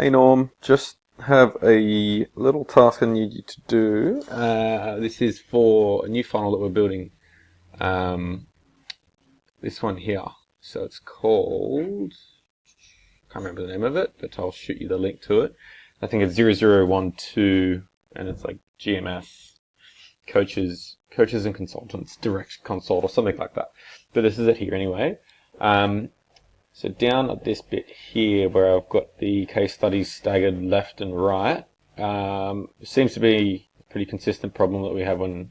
Hey Norm, just have a little task I need you to do. This is for a new funnel that we're building. Um, this one here. So it's called, can't remember the name of it, but I'll shoot you the link to it. I think it's 0012, and it's like GMS coaches and consultants, direct consult or something like that. But this is it here anyway. So down at this bit here where I've got the case studies staggered left and right, it seems to be a pretty consistent problem that we have when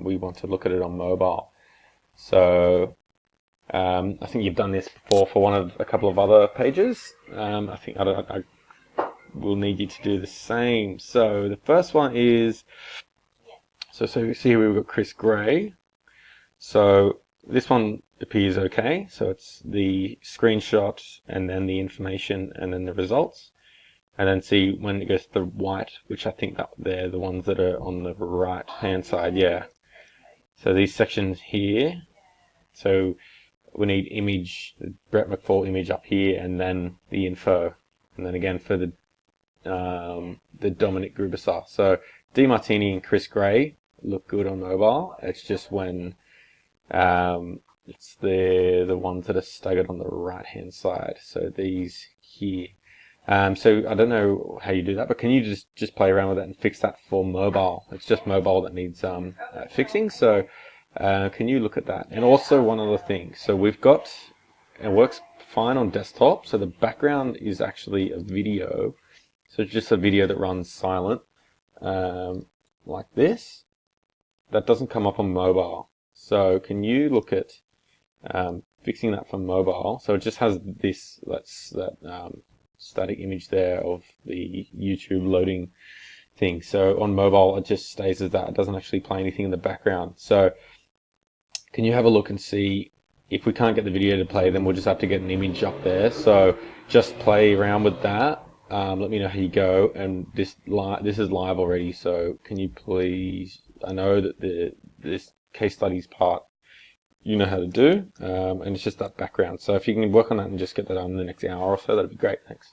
we want to look at it on mobile. So I think you've done this before for a couple of other pages. I think I will need you to do the same. So the first one is, so you see here we've got Chris Gray. So this one appears okay. So it's the screenshot and then the information and then the results. And then see when it goes to the white, which I think that they're the ones that are on the right hand side. Yeah. So these sections here. So we need image, the Brett McFall image up here, and then the info. And then again for the Dominic Grubauer. So DeMartini and Chris Gray look good on mobile. It's just when it's the ones that are staggered on the right hand side. So these here. So I don't know how you do that, but can you just play around with it and fix that for mobile? It's just mobile that needs fixing. So can you look at that? And also one other thing. So we've got, it works fine on desktop. So the background is actually a video. So it's just a video that runs silent, like this. That doesn't come up on mobile. So can you look at fixing that for mobile? So it just has this static image there of the YouTube loading thing. So on mobile, it just stays as that. It doesn't actually play anything in the background. So can you have a look and see if we can't get the video to play, then we'll just have to get an image up there. So just play around with that. Let me know how you go. And this is live already. So can you please? I know that this case studies part you know how to do, and it's just that background. So if you can work on that and just get that done in the next hour or so, that'd be great. Thanks.